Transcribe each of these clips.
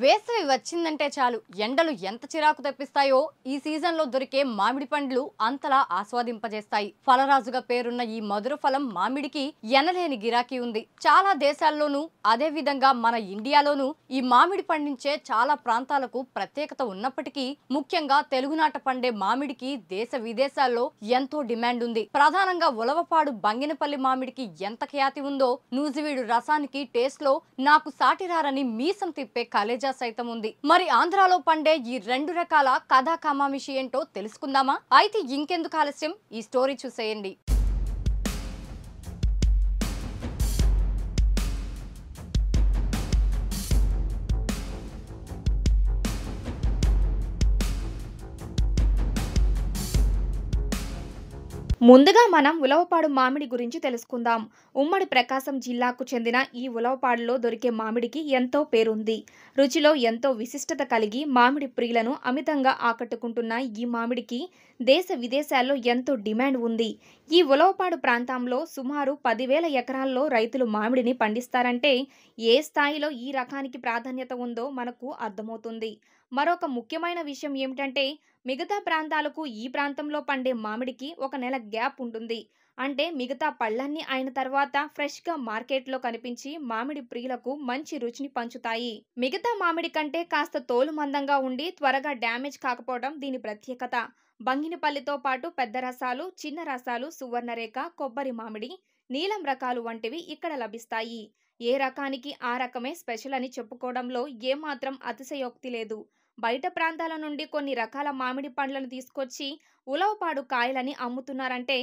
వేసవి వచ్చిందంటే చాలు ఎండలు ఎంత చిరాకు తెప్పిస్తాయో ఈ సీజన్లో దొరికే మామిడి పండ్లు అంతలా ఆస్వాదింపజేస్తాయి. ఫలరాజుగా పేరున్న ఈ మధుర ఫలం మామిడికి ఎనలేని గిరాకీ ఉంది. చాలా దేశాల్లోనూ అదే విధంగా మన ఇండియాలోనూ ఈ మామిడి పండించే చాలా ప్రాంతాలకు ప్రత్యేకత ఉన్నప్పటికీ ముఖ్యంగా తెలుగునాట పండే మామిడికి దేశ విదేశాల్లో ఎంతో డిమాండ్ ఉంది. ప్రధానంగా ఉలవపాడు బంగినపల్లి మామిడికి ఎంత ఖ్యాతి ఉందో నూజివీడు రసానికి టేస్ట్ లో నాకు సాటిరారని మీసం తిప్పే కాలేజా సైతం ఉంది. మరి ఆంధ్రాలో పండే ఈ రెండు రకాల కథా కమామిషి ఏంటో తెలుసుకుందామా? అయితే ఇంకెందుకు ఆలస్యం, ఈ స్టోరీ చూసేయండి. ముందుగా మనం ఉలవపాడు మామిడి గురించి తెలుసుకుందాం. ఉమ్మడి ప్రకాశం జిల్లాకు చెందిన ఈ ఉలవపాడులో దొరికే మామిడికి ఎంతో పేరుంది. రుచిలో ఎంతో విశిష్టత కలిగి మామిడి ప్రియులను అమితంగా ఆకట్టుకుంటున్న ఈ మామిడికి దేశ విదేశాల్లో ఎంతో డిమాండ్ ఉంది. ఈ ఉలవపాడు ప్రాంతంలో సుమారు 10,000 ఎకరాల్లో రైతులు మామిడిని పండిస్తారంటే ఏ స్థాయిలో ఈ రకానికి ప్రాధాన్యత ఉందో మనకు అర్థమవుతుంది. మరొక ముఖ్యమైన విషయం ఏమిటంటే మిగతా ప్రాంతాలకు ఈ ప్రాంతంలో పండే మామిడికి 1 నెల గ్యాప్ ఉంటుంది. అంటే మిగతా పళ్ళన్నీ అయిన తర్వాత ఫ్రెష్గా మార్కెట్లో కనిపించి మామిడి ప్రియులకు మంచి రుచిని పంచుతాయి. మిగతా మామిడి కంటే కాస్త తోలు మందంగా ఉండి త్వరగా డ్యామేజ్ కాకపోవడం దీని ప్రత్యేకత. బంగినపల్లితో పాటు పెద్ద రసాలు, చిన్న రసాలు, సువర్ణరేఖ, కొబ్బరి మామిడి, నీలం రకాలు వంటివి ఇక్కడ లభిస్తాయి. ఏ రకానికి ఆ రకమే స్పెషల్ అని చెప్పుకోవడంలో ఏమాత్రం అతిశయోక్తి లేదు. బయట ప్రాంతాల నుండి కొన్ని రకాల మామిడి పండ్లను తీసుకొచ్చి ఉలవపాడు కాయలని అమ్ముతున్నారంటే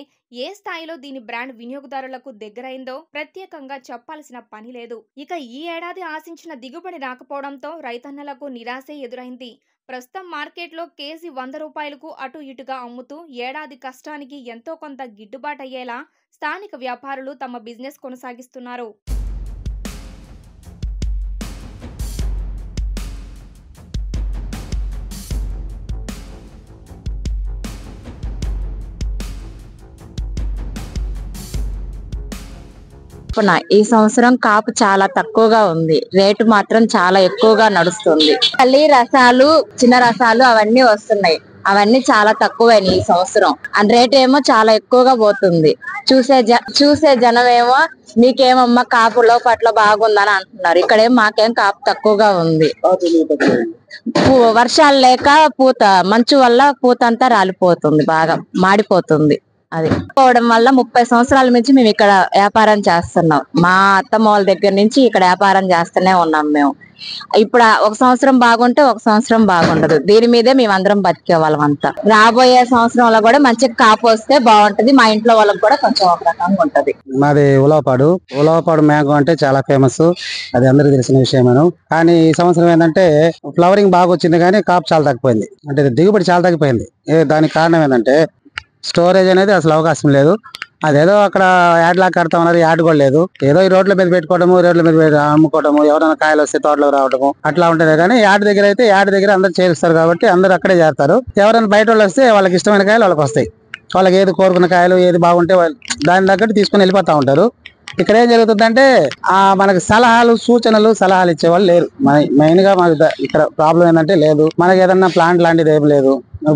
ఏ స్థాయిలో దీని బ్రాండ్ వినియోగదారులకు దగ్గరైందో ప్రత్యేకంగా చెప్పాల్సిన పని లేదు. ఇక ఈ ఏడాది ఆశించిన దిగుబడి రాకపోవడంతో రైతన్నలకు నిరాశే ఎదురైంది. ప్రస్తుతం మార్కెట్లో కేజీ 100 రూపాయలకు అటు ఇటుగా అమ్ముతూ ఏడాది కష్టానికి ఎంతో కొంత గిట్టుబాటయ్యేలా స్థానిక వ్యాపారులు తమ బిజినెస్ కొనసాగిస్తున్నారు. ఈ సంవత్సరం కాపు చాలా తక్కువగా ఉంది, రేటు మాత్రం చాలా ఎక్కువగా నడుస్తుంది. మళ్ళీ రసాలు, చిన్న రసాలు అవన్నీ వస్తున్నాయి, అవన్నీ చాలా తక్కువైనాయి ఈ సంవత్సరం. రేట్ ఏమో చాలా ఎక్కువగా పోతుంది. చూసే జనం ఏమో మీకేమమ్మా కాపులో పట్ల బాగుందని అంటున్నారు. ఇక్కడేమో మాకేం కాపు తక్కువగా ఉంది. వర్షాలు లేక పూత, మంచు వల్ల పూత అంతా రాలిపోతుంది, బాగా మాడిపోతుంది. అది పోవడం వల్ల 30 సంవత్సరాల నుంచి మేము ఇక్కడ వ్యాపారం చేస్తున్నాం. మా అత్తమ్మ వాళ్ళ దగ్గర నుంచి ఇక్కడ వ్యాపారం చేస్తూనే ఉన్నాం మేము. ఇప్పుడు ఒక సంవత్సరం బాగుంటే ఒక సంవత్సరం బాగుండదు. దీని మీదే మేమందరం బతికే వాళ్ళం అంతా. రాబోయే సంవత్సరంలో కూడా మంచి కాపు వస్తే బాగుంటది. మా ఇంట్లో వాళ్ళకి కూడా కొంచెం ఒక రకంగా ఉంటది. మాది ఉలవపాడు మ్యాంగో అంటే చాలా ఫేమస్, అది అందరికి తెలిసిన విషయమేను. కానీ ఈ సంవత్సరం ఏంటంటే ఫ్లవరింగ్ బాగా వచ్చింది కానీ కాపు చాలా తగ్గిపోయింది, అంటే దిగుబడి చాలా తగ్గిపోయింది. దానికి కారణం ఏంటంటే స్టోరేజ్ అనేది అసలు అవకాశం లేదు. అదేదో అక్కడ యాడ్ లాగా కడతా ఉన్నారు, యాడ్ కూడా లేదు. ఏదో ఈ రోడ్ల మీద పెట్టుకోవడము, రోడ్ల మీద అమ్ముకోవడము, ఎవరైనా కాయలు వస్తే తోటలో రావడము అట్లా ఉంటది. కానీ యాడ్ దగ్గర అయితే యాడ్ దగ్గర అందరు చేరుస్తారు కాబట్టి అందరు అక్కడే చేస్తారు. ఎవరైనా బయట వాళ్ళు వస్తే వాళ్ళకి ఇష్టమైన కాయలు వాళ్ళకి వస్తాయి. వాళ్ళకి ఏది కోరుకున్న కాయలు ఏది బాగుంటే దాని తగ్గట్టు తీసుకుని వెళ్ళిపోతా ఉంటారు. ఇక్కడ ఏం జరుగుతుందంటే మనకి సలహాలు ఇచ్చేవాళ్ళు లేరు. మెయిన్ గా మాకు ఇక్కడ ప్రాబ్లం ఏంటంటే లేదు, మనకి ఏదన్నా ప్లాంట్ లాంటిది ఏం లేదు.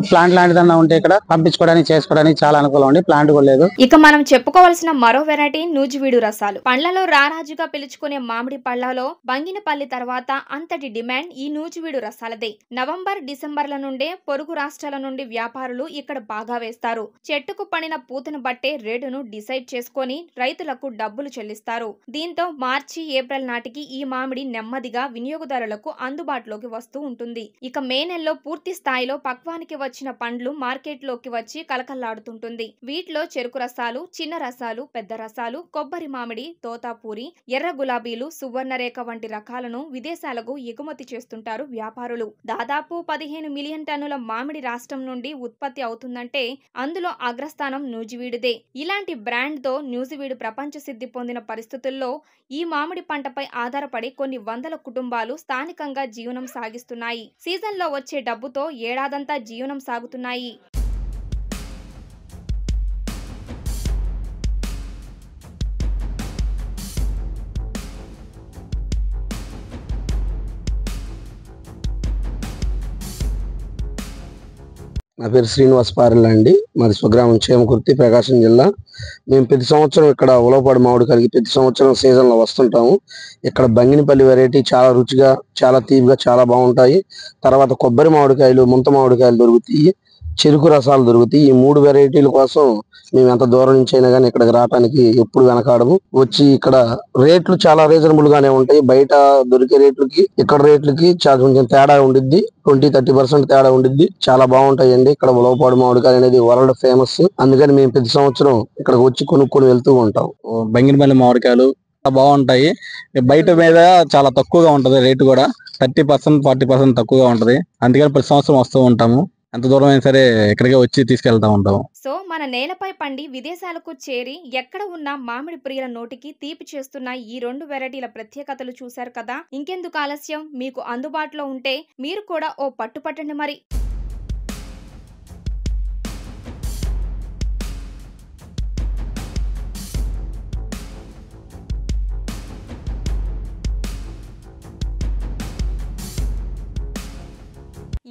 ప్లాంట్ లాంటిదన్నా ఉంటే ఇక్కడ పంపించుకోవడానికి చేసుకోవడానికి చాలా అనుకూలం ఉంది. ప్లాంట్ కూడా లేదు. ఇక మనం చెప్పుకోవాల్సిన మరో వెరైటీ నూజివీడు రసాలు. పండ్లలో రారాజుగా పిలుచుకునే మామిడి పళ్లలో బంగినపల్లి తర్వాత అంతటి డిమాండ్ ఈ నూజివీడు రసాలదే. నవంబర్, డిసెంబర్ల నుండే పొరుగు రాష్ట్రాల నుండి వ్యాపారులు ఇక్కడ బాగా వేస్తారు. చెట్టుకు పడిన పూతను బట్టే రేటును డిసైడ్ చేసుకొని రైతులకు డబ్బులు చెల్లిస్తారు. దీంతో మార్చి, ఏప్రిల్ నాటికి ఈ మామిడి నెమ్మదిగా వినియోగదారులకు అందుబాటులోకి వస్తూ ఉంటుంది. ఇక మే నెలలో పూర్తి స్థాయిలో పక్వానికి వచ్చిన పండ్లు మార్కెట్లోకి వచ్చి కలకల్లాడుతుంటుంది. వీటిలో చెరుకు రసాలు, చిన్న రసాలు, పెద్ద రసాలు, కొబ్బరి మామిడి, తోతాపూరి, ఎర్ర గులాబీలు, సువర్ణరేఖ వంటి రకాలను విదేశాలకు ఎగుమతి చేస్తుంటారు వ్యాపారులు. దాదాపు 15 మిలియన్ టన్నుల మామిడి రాష్ట్రం నుండి ఉత్పత్తి అవుతుందంటే అందులో అగ్రస్థానం నూజివీడుదే. ఇలాంటి బ్రాండ్ తో నూజివీడు ప్రపంచ సిద్ధి పొందిన పరిస్థితుల్లో ఈ మామిడి పంటపై ఆధారపడి కొన్ని వందల కుటుంబాలు స్థానికంగా జీవనం సాగిస్తున్నాయి. సీజన్లో వచ్చే డబ్బుతో ఏడాదంతా జీవనం సాగుతున్నాయి. నా పేరు శ్రీనివాస్ పారెల్ల అండి. మాది స్వగ్రామం చేమకుర్తి, ప్రకాశం జిల్లా. మేము ప్రతి సంవత్సరం ఇక్కడ ఉలవపాడు మామిడికాయలకి ప్రతి సంవత్సరం సీజన్లో వస్తుంటాము. ఇక్కడ బంగినపల్లి వెరైటీ చాలా రుచిగా, చాలా తీపిగా, చాలా బాగుంటాయి. తర్వాత కొబ్బరి మామిడికాయలు, ముంత మామిడికాయలు దొరుకుతాయి, చెరుకు రసాలు దొరుకుతాయి. ఈ 3 వెరైటీల కోసం మేము ఎంత దూరం నుంచి అయినా కానీ ఇక్కడికి రావడానికి ఎప్పుడు వెనకాడము. వచ్చి ఇక్కడ రేట్లు చాలా రీజనబుల్ గానే ఉంటాయి. బయట దొరికే రేట్లకి ఇక్కడ రేట్లకి చాలా కొంచెం తేడా ఉండిద్ది. 20-30% తేడా ఉండిద్ది. చాలా బాగుంటాయండి. ఇక్కడ ఉలవపాడు మామిడికాయ అనేది వరల్డ్ ఫేమస్. అందుకని మేము ప్రతి సంవత్సరం ఇక్కడికి వచ్చి కొనుక్కొని వెళ్తూ ఉంటాం. బంగినపల్లి మామిడికాయలు బాగుంటాయి. బయట మీద చాలా తక్కువగా ఉంటది రేటు కూడా. 30%-40% తక్కువగా ఉంటది. అందుకని ప్రతి సంవత్సరం వస్తూ ఉంటాము. ఎంత దూరం అయినా సరే ఇక్కడికే వచ్చి తీసుకెళ్తా ఉంటాము. సో మన నేలపై పండి విదేశాలకు చేరి ఎక్కడ ఉన్న మామిడి ప్రియుల నోటికి తీపి చేస్తున్న ఈ 2 వెరైటీల ప్రత్యేకతలు చూశారు కదా. ఇంకెందుకు ఆలస్యం, మీకు అందుబాటులో ఉంటే మీరు కూడా ఓ పట్టుపట్టండి మరి.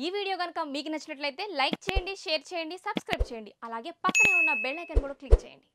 ఈ వీడియో కనుక మీకు నచ్చినట్లయితే లైక్ చేయండి, షేర్ చేయండి, సబ్స్క్రైబ్ చేయండి. అలాగే పక్కనే ఉన్న బెల్ ఐకాన్ కూడా క్లిక్ చేయండి.